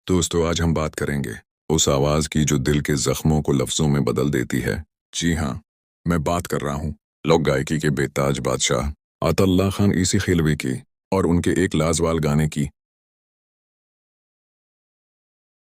दोस्तों, आज हम बात करेंगे उस आवाज की जो दिल के जख्मों को लफ्जों में बदल देती है। जी हाँ, मैं बात कर रहा हूँ लोक गायकी के बेताज बादशाह अता खान ईसी खिलवी की और उनके एक लाजवाब गाने की।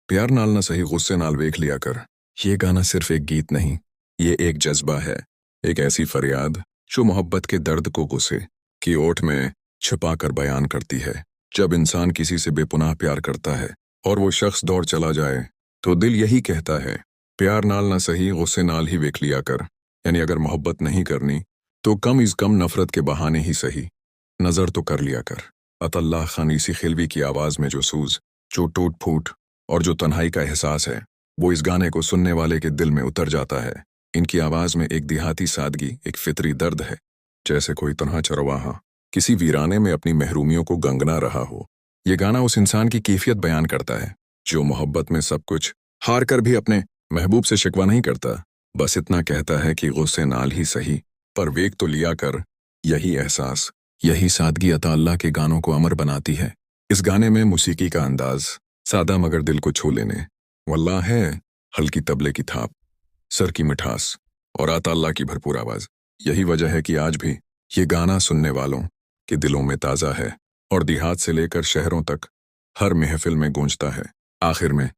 प्यार नाल ना सही गुस्से नाल वेख लिया कर। ये गाना सिर्फ एक गीत नहीं, ये एक जज्बा है, एक ऐसी फरियाद जो मोहब्बत के दर्द को गुस्से की ओट में छिपा कर बयान करती है। जब इंसान किसी से बेपुनाह प्यार करता है और वो शख्स दौड़ चला जाए तो दिल यही कहता है, प्यार नाल ना सही गुस्से नाल ही वेख लिया कर। यानी अगर मोहब्बत नहीं करनी तो कम इज़ कम नफरत के बहाने ही सही नज़र तो कर लिया कर। अता खान ईसी खिलवी की आवाज़ में जो सूज, जो टूट फूट और जो तन्हाई का एहसास है, वो इस गाने को सुनने वाले के दिल में उतर जाता है। इनकी आवाज़ में एक देहाती सादगी, एक फितरी दर्द है, जैसे कोई तन्हा चरवाहा किसी वीराने में अपनी महरूमियों को गंगना रहा हो। ये गाना उस इंसान की कैफियत बयान करता है जो मोहब्बत में सब कुछ हार कर भी अपने महबूब से शिकवा नहीं करता, बस इतना कहता है कि गुस्से नाल ही सही पर वेग तो लिया कर। यही एहसास, यही सादगी अता अल्लाह के गानों को अमर बनाती है। इस गाने में मौसीकी का अंदाज सादा मगर दिल को छू लेने वल्लाह है, हल्की तबले की थाप, सर की मिठास और अता अल्लाह की भरपूर आवाज। यही वजह है कि आज भी ये गाना सुनने वालों के दिलों में ताज़ा है और देहात से लेकर शहरों तक हर महफिल में गूंजता है। आखिर में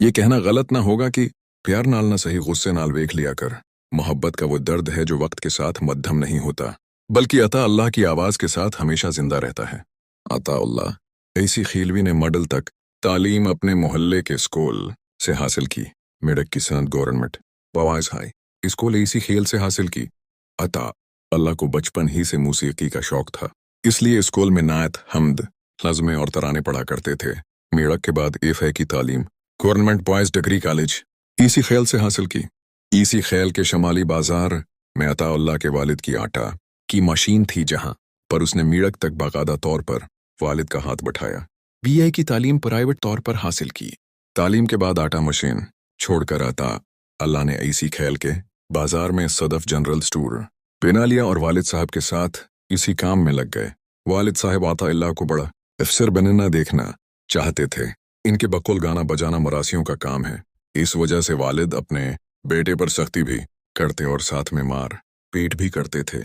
ये कहना गलत ना होगा कि प्यार नाल ना सही गुस्से नाल वेख लिया कर। मोहब्बत का वो दर्द है जो वक्त के साथ मध्यम नहीं होता, बल्कि अता अल्लाह की आवाज़ के साथ हमेशा जिंदा रहता है। अता अल्लाह ईसी खिलवी ने मॉडल तक तालीम अपने मोहल्ले के स्कूल से हासिल की। मेडक की सनत गवर्नमेंट बॉयज हाई स्कूल ईसी खेल से हासिल की। अता अल्लाह को बचपन ही से मौसीकी का शौक था, इसलिए स्कूल में नायत, हम्द, नज़्में और तराने पढ़ा करते थे। मेडक के बाद एफए की तालीम government boys degree college EC खेल से हासिल की। ईसी खेल के शमाली बाजार में अता अल्लाह के वालिद की आटा की मशीन थी, जहां पर उसने मेडक तक बाकायदा तौर पर वालिद का हाथ बैठाया। बीए की तालीम प्राइवेट तौर पर हासिल की। तालीम के बाद आटा मशीन छोड़कर अता अल्लाह ने ईसी खेल के बाजार में सदफ जनरल स्टोर बना लिया और वालिद साहब के साथ इसी काम में लग गए। वालिद साहब अता अल्लाह को बड़ा अफसर बनना देखना चाहते थे। इनके बकुल गाना बजाना मरासियों का काम है, इस वजह से वालिद अपने बेटे पर सख्ती भी करते और साथ में मार पीट भी करते थे।